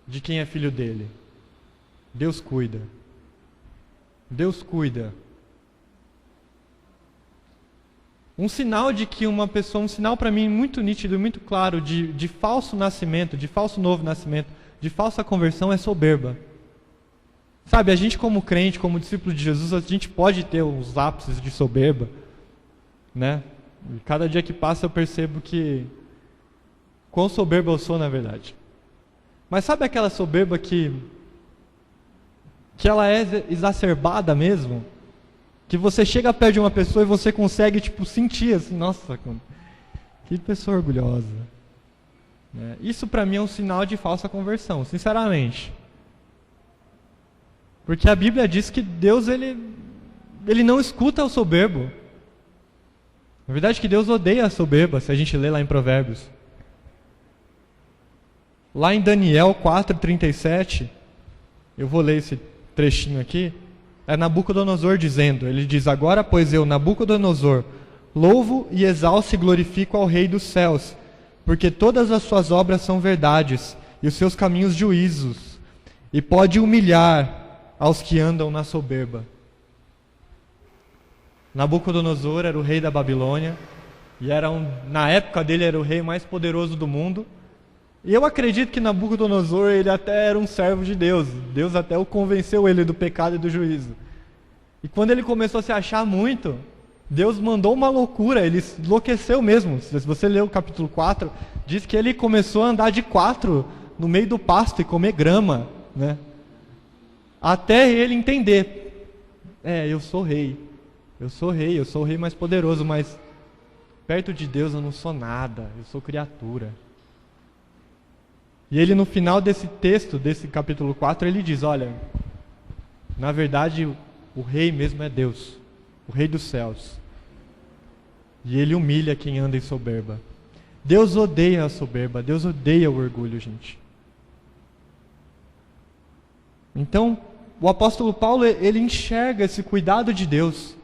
de quem é filho dele. Deus cuida. Deus cuida. Um sinal de que uma pessoa, um sinal para mim muito nítido e muito claro de falso nascimento, de falso novo nascimento, de falsa conversão é soberba. Sabe, a gente como crente, como discípulo de Jesus, a gente pode ter uns ápices de soberba, né? E cada dia que passa eu percebo que quão soberba eu sou na verdade. Mas sabe aquela soberba que ela é exacerbada mesmo? Que você chega perto de uma pessoa e você consegue sentir assim, nossa, que pessoa orgulhosa. Né? Isso para mim é um sinal de falsa conversão, sinceramente. Porque a Bíblia diz que Deus ele não escuta o soberbo. Na verdade que Deus odeia a soberba, se a gente lê lá em Provérbios. Lá em Daniel 4:37, eu vou ler esse trechinho aqui, é Nabucodonosor dizendo, ele diz, agora pois eu, Nabucodonosor, louvo e exalço e glorifico ao Rei dos céus, porque todas as suas obras são verdades, e os seus caminhos juízos, e pode humilhar aos que andam na soberba. Nabucodonosor era o rei da Babilônia, e na época dele era o rei mais poderoso do mundo, e eu acredito que Nabucodonosor ele até era um servo de Deus. Deus até o convenceu ele do pecado e do juízo. E quando ele começou a se achar muito, Deus mandou uma loucura, ele enlouqueceu mesmo. Se você ler o capítulo 4, diz que ele começou a andar de 4 no meio do pasto e comer grama, né? Até ele entender, eu sou rei, eu sou o rei mais poderoso, mas perto de Deus eu não sou nada, eu sou criatura. E ele no final desse texto, desse capítulo 4, ele diz, olha, na verdade o rei mesmo é Deus, o rei dos céus. E ele humilha quem anda em soberba. Deus odeia a soberba, Deus odeia o orgulho, gente. Então, o apóstolo Paulo, ele enxerga esse cuidado de Deus.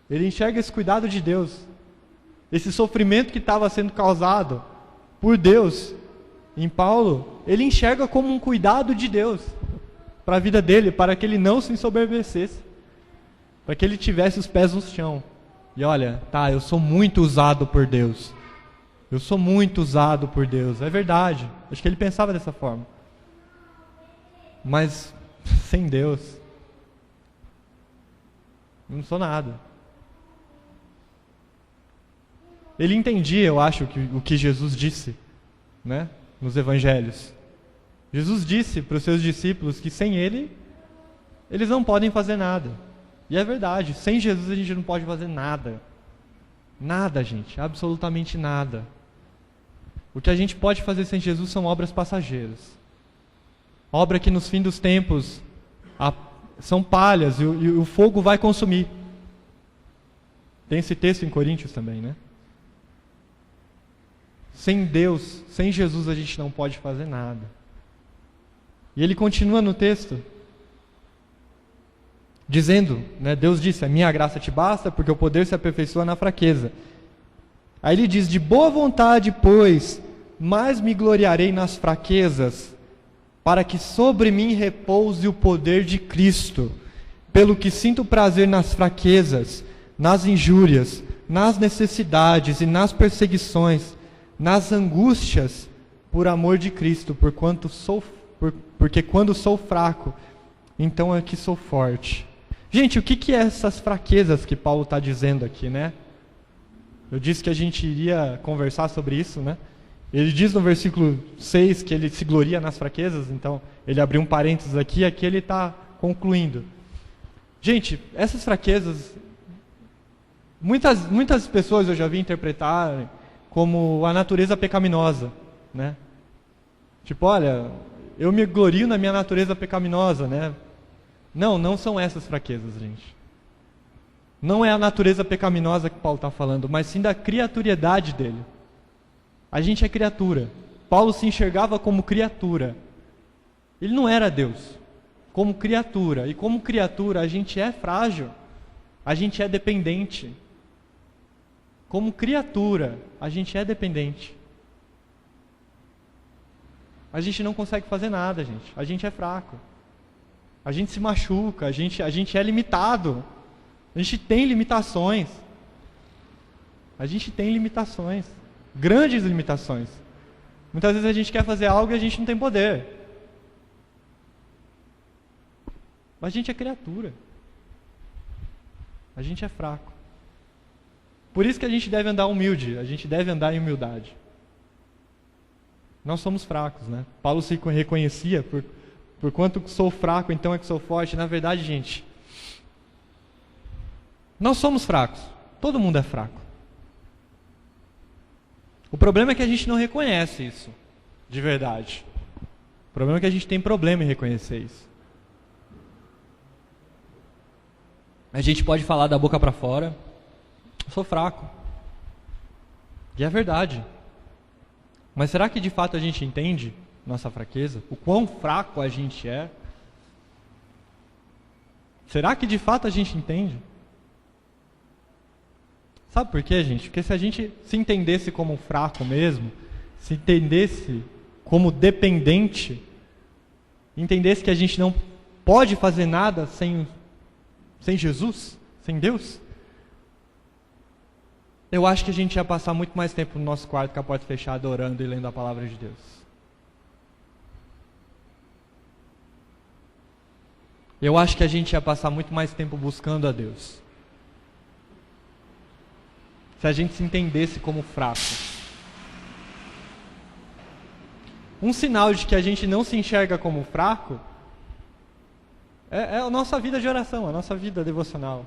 Ele enxerga esse cuidado de Deus. Esse sofrimento que estava sendo causado por Deus em Paulo, ele enxerga como um cuidado de Deus para a vida dele, para que ele não se ensoberbecesse, para que ele tivesse os pés no chão. E olha, eu sou muito usado por Deus. Eu sou muito usado por Deus. É verdade. Acho que ele pensava dessa forma. Mas sem Deus, eu não sou nada. Ele entendia, eu acho, o que Jesus disse, né? Nos evangelhos. Jesus disse para os seus discípulos que sem Ele, eles não podem fazer nada. E é verdade, sem Jesus a gente não pode fazer nada. Nada, gente, absolutamente nada. O que a gente pode fazer sem Jesus são obras passageiras. Obra que nos fins dos tempos são palhas e o fogo vai consumir. Tem esse texto em Coríntios também, né? Sem Deus, sem Jesus a gente não pode fazer nada. E ele continua no texto, dizendo, né, Deus disse, a minha graça te basta, porque o poder se aperfeiçoa na fraqueza. Aí ele diz, de boa vontade, pois, mais me gloriarei nas fraquezas, para que sobre mim repouse o poder de Cristo, pelo que sinto prazer nas fraquezas, nas injúrias, nas necessidades e nas perseguições, nas angústias, por amor de Cristo, porque quando sou fraco, então é que sou forte. Gente, o que é essas fraquezas que Paulo está dizendo aqui, né? Eu disse que a gente iria conversar sobre isso, né? Ele diz no versículo 6 que ele se gloria nas fraquezas, então ele abriu um parênteses aqui, aqui ele está concluindo. Gente, essas fraquezas, muitas pessoas eu já vi interpretar como a natureza pecaminosa, né? Tipo, olha, eu me glorio na minha natureza pecaminosa, né? Não são essas fraquezas, gente. Não é a natureza pecaminosa que Paulo está falando, mas sim da criaturiedade dele. A gente é criatura. Paulo se enxergava como criatura. Ele não era Deus. como criatura. E como criatura, a gente é frágil. A gente é dependente. Como criatura, a gente é dependente. A gente não consegue fazer nada, gente. A gente é fraco. A gente se machuca, a gente é limitado. A gente tem limitações. A gente tem limitações. Grandes limitações. Muitas vezes a gente quer fazer algo e a gente não tem poder. Mas a gente é criatura. A gente é fraco. Por isso que a gente deve andar humilde. A gente deve andar em humildade. Nós somos fracos, né? Paulo se reconhecia por quanto sou fraco, então é que sou forte. Na verdade, gente, nós somos fracos. Todo mundo é fraco. O problema é que a gente não reconhece isso, de verdade. O problema é que a gente tem problema em reconhecer isso. A gente pode falar da boca para fora, eu sou fraco. E é verdade. Mas será que de fato a gente entende nossa fraqueza? O quão fraco a gente é? Será que de fato a gente entende? Sabe por quê, gente? Porque se a gente se entendesse como fraco mesmo, se entendesse como dependente, entendesse que a gente não pode fazer nada sem Jesus, sem Deus, eu acho que a gente ia passar muito mais tempo no nosso quarto com a porta fechada, orando e lendo a palavra de Deus. Eu acho que a gente ia passar muito mais tempo buscando a Deus. Se a gente se entendesse como fraco. Um sinal de que a gente não se enxerga como fraco é a nossa vida de oração, a nossa vida devocional.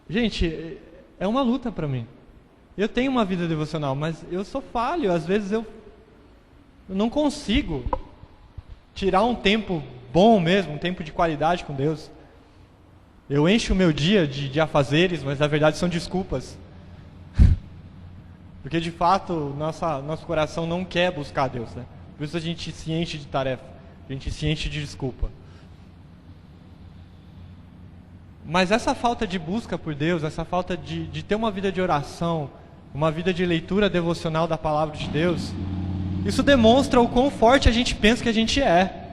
Gente, é uma luta para mim. Eu tenho uma vida devocional, mas eu sou falho. Às vezes eu não consigo tirar um tempo bom mesmo, um tempo de qualidade com Deus. Eu encho o meu dia de afazeres, mas na verdade são desculpas. Porque de fato, nosso coração não quer buscar Deus, né? Por isso a gente se enche de tarefa, a gente se enche de desculpa. Mas essa falta de busca por Deus, essa falta de ter uma vida de oração, uma vida de leitura devocional da palavra de Deus, isso demonstra o quão forte a gente pensa que a gente é.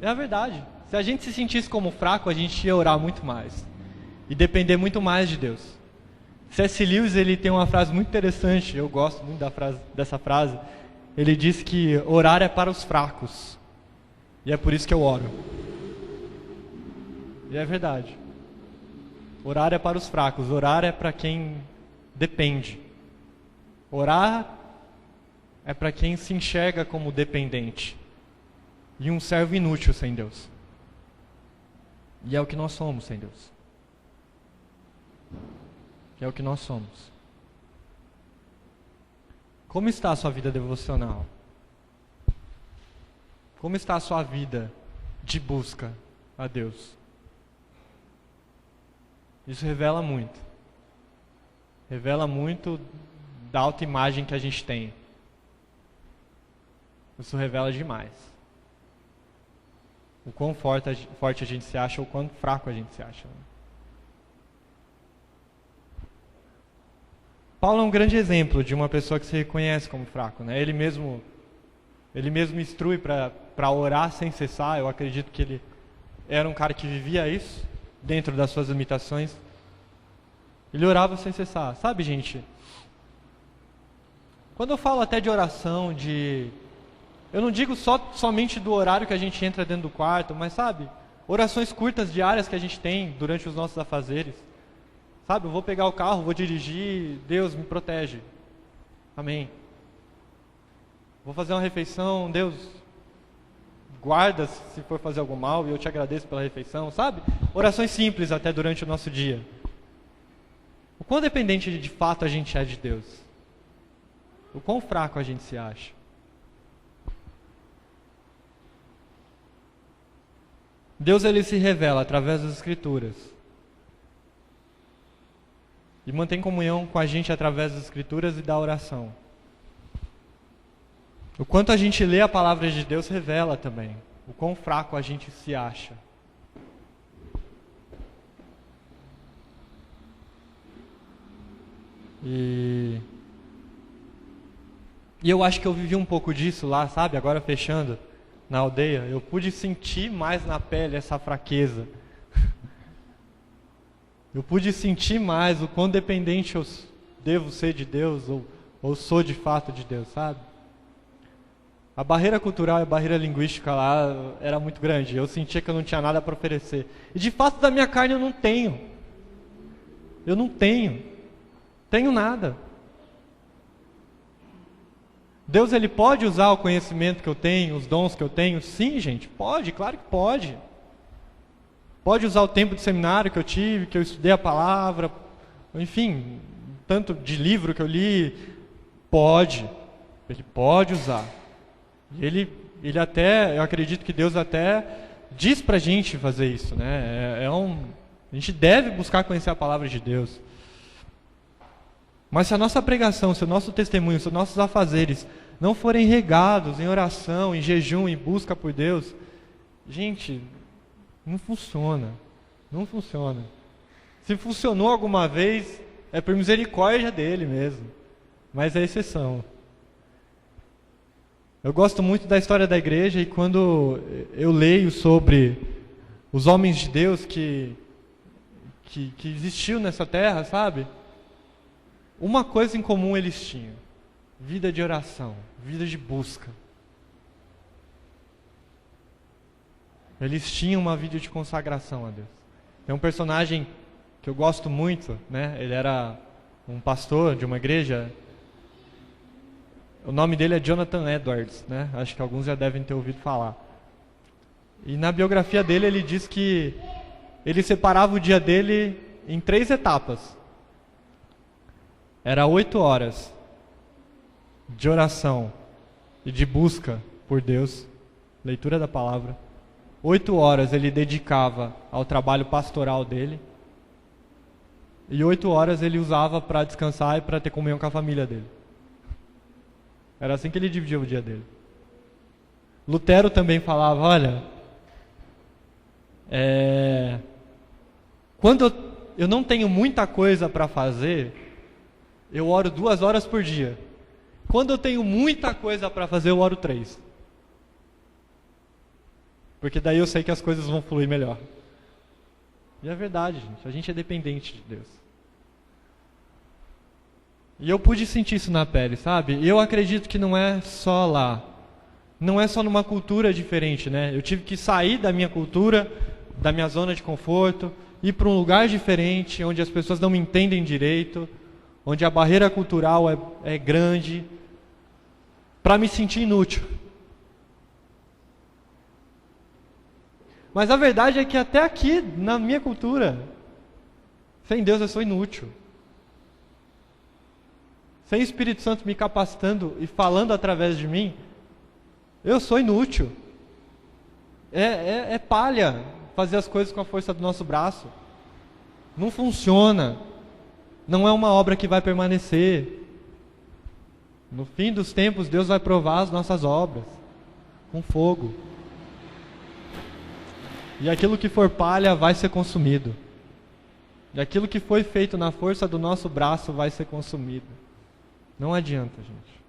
É a verdade. Se a gente se sentisse como fraco, a gente ia orar muito mais e depender muito mais de Deus. C.S. Lewis, ele tem uma frase muito interessante, eu gosto muito dessa frase. Ele diz que orar é para os fracos, e é por isso que eu oro. E é verdade. Orar é para os fracos, orar é para quem depende. Orar é para quem se enxerga como dependente e um servo inútil sem Deus. E é o que nós somos sem Deus. É o que nós somos. Como está a sua vida devocional? Como está a sua vida de busca a Deus? Isso revela muito. Revela muito da autoimagem que a gente tem. Isso revela demais. O quão forte a gente se acha ou o quão fraco a gente se acha. Paulo é um grande exemplo de uma pessoa que se reconhece como fraco, né? Ele mesmo instrui para orar sem cessar. Eu acredito que ele era um cara que vivia isso, dentro das suas limitações. Ele orava sem cessar. Sabe, gente? Quando eu falo até de oração, eu não digo somente do horário que a gente entra dentro do quarto, mas sabe, orações curtas diárias que a gente tem durante os nossos afazeres. Sabe, eu vou pegar o carro, vou dirigir, Deus me protege. Amém. Vou fazer uma refeição, Deus guarda se for fazer algum mal e eu te agradeço pela refeição, sabe? Orações simples até durante o nosso dia. O quão dependente de fato a gente é de Deus? O quão fraco a gente se acha? Deus, ele se revela através das Escrituras e mantém comunhão com a gente através das Escrituras e da oração. O quanto a gente lê a palavra de Deus revela também o quão fraco a gente se acha. E eu acho que eu vivi um pouco disso lá, sabe? Agora fechando, na aldeia, eu pude sentir mais na pele essa fraqueza. Eu pude sentir mais o quão dependente eu devo ser de Deus, ou sou de fato de Deus, sabe? A barreira cultural e a barreira linguística lá era muito grande. Eu sentia que eu não tinha nada para oferecer. E de fato da minha carne eu não tenho. Eu não tenho. Tenho nada. Deus, ele pode usar o conhecimento que eu tenho, os dons que eu tenho? Sim, gente, pode, claro que pode. Pode usar o tempo de seminário que eu tive, que eu estudei a palavra, enfim, tanto de livro que eu li, pode. Ele pode usar. Ele até, eu acredito que Deus até diz pra gente fazer isso, né? A gente deve buscar conhecer a palavra de Deus. Mas se a nossa pregação, se o nosso testemunho, se os nossos afazeres não forem regados em oração, em jejum, em busca por Deus, gente, não funciona. Não funciona. Se funcionou alguma vez, é por misericórdia dele mesmo. Mas é exceção. Eu gosto muito da história da igreja e quando eu leio sobre os homens de Deus que existiu nessa terra, sabe? Uma coisa em comum eles tinham: vida de oração, vida de busca. Eles tinham uma vida de consagração a Deus. Tem um personagem que eu gosto muito, né? Ele era um pastor de uma igreja. O nome dele é Jonathan Edwards, né? Acho que alguns já devem ter ouvido falar. E na biografia dele ele diz que ele separava o dia dele em 3 etapas. Era 8 horas de oração e de busca por Deus, leitura da palavra. 8 horas ele dedicava ao trabalho pastoral dele. E 8 horas ele usava para descansar e para ter comunhão com a família dele. Era assim que ele dividia o dia dele. Lutero também falava, olha, quando eu não tenho muita coisa para fazer, eu oro 2 horas por dia. Quando eu tenho muita coisa para fazer, eu oro 3. Porque daí eu sei que as coisas vão fluir melhor. E é verdade, gente. A gente é dependente de Deus. E eu pude sentir isso na pele, sabe? E eu acredito que não é só lá. Não é só numa cultura diferente, né? Eu tive que sair da minha cultura, da minha zona de conforto, ir para um lugar diferente, onde as pessoas não me entendem direito, onde a barreira cultural é grande, para me sentir inútil. Mas a verdade é que até aqui, na minha cultura, sem Deus eu sou inútil. Sem o Espírito Santo me capacitando e falando através de mim, eu sou inútil. É palha fazer as coisas com a força do nosso braço. Não funciona. Não é uma obra que vai permanecer. No fim dos tempos, Deus vai provar as nossas obras com fogo. E aquilo que for palha vai ser consumido. E aquilo que foi feito na força do nosso braço vai ser consumido. Não adianta, gente.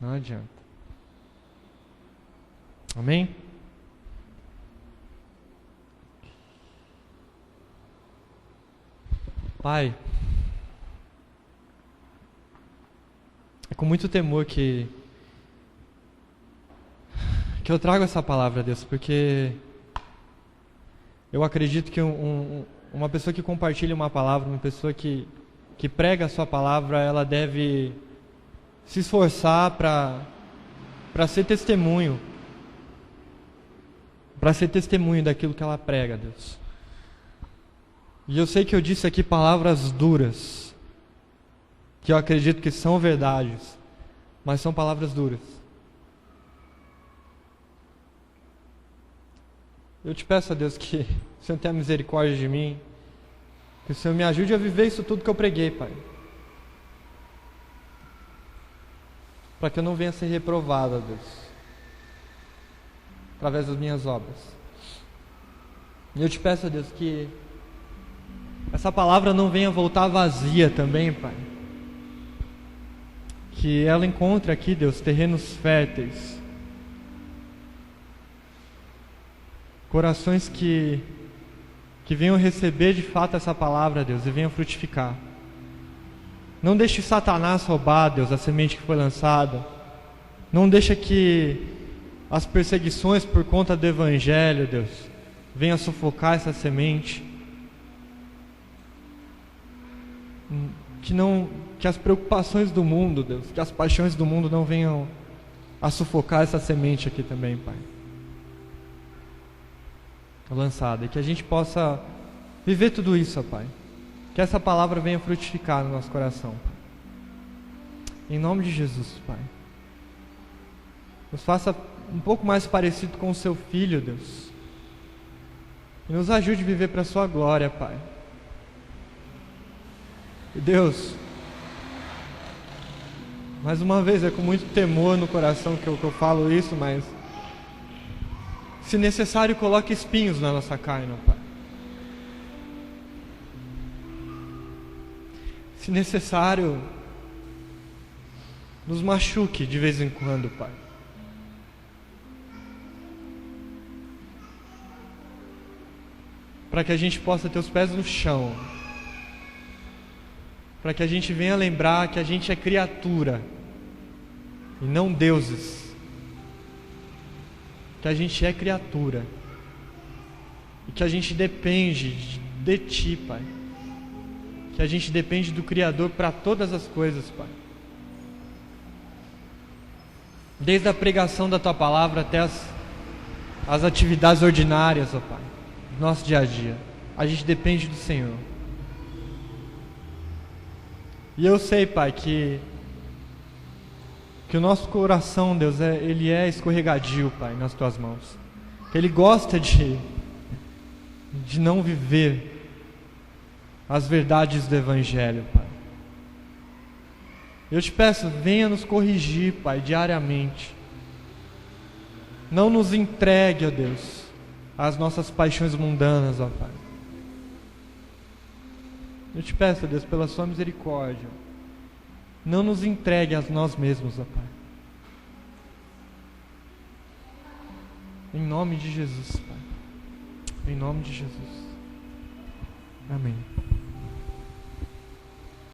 Não adianta. Amém? Pai, é com muito temor que eu trago essa palavra, Deus, porque eu acredito que uma pessoa que compartilha uma palavra, uma pessoa que prega a sua palavra, ela deve se esforçar para ser testemunho. Para ser testemunho daquilo que ela prega, Deus. E eu sei que eu disse aqui palavras duras, que eu acredito que são verdades, mas são palavras duras. Eu te peço a Deus que o Senhor tenha misericórdia de mim, que o Senhor me ajude a viver isso tudo que eu preguei, Pai. para que eu não venha a ser reprovado, ó Deus, através das minhas obras. E eu te peço, ó Deus, que essa palavra não venha voltar vazia também, Pai. Que ela encontre aqui, Deus, terrenos férteis, corações que venham receber de fato essa palavra, Deus, e venham frutificar. Não deixe Satanás roubar, Deus, a semente que foi lançada. Não deixe que as perseguições por conta do Evangelho, Deus, venham sufocar essa semente. Que as preocupações do mundo, Deus, que as paixões do mundo não venham a sufocar essa semente aqui também, Pai, lançada, e que a gente possa viver tudo isso, ó Pai. Que essa palavra venha frutificar no nosso coração, Pai. Em nome de Jesus, Pai. Nos faça um pouco mais parecido com o Seu Filho, Deus. E nos ajude a viver para a Sua glória, Pai. E Deus, mais uma vez, é com muito temor no coração que eu falo isso, mas se necessário, coloque espinhos na nossa carne, ó Pai. Se necessário, nos machuque de vez em quando, Pai. Para que a gente possa ter os pés no chão. Para que a gente venha lembrar que a gente é criatura e não deuses. Que a gente é criatura e que a gente depende de Ti, Pai. Que a gente depende do Criador para todas as coisas, Pai. Desde a pregação da Tua palavra até as atividades ordinárias, ó Pai, do nosso dia a dia, a gente depende do Senhor. E eu sei, Pai, que o nosso coração, Deus, ele é escorregadio, Pai, nas Tuas mãos. Que ele gosta de não viver as verdades do Evangelho, Pai. Eu te peço, venha nos corrigir, Pai, diariamente. Não nos entregue, ó Deus, às nossas paixões mundanas, ó Pai. Eu te peço, ó Deus, pela Sua misericórdia, não nos entregue a nós mesmos, ó Pai. Em nome de Jesus, Pai. Em nome de Jesus. Amém.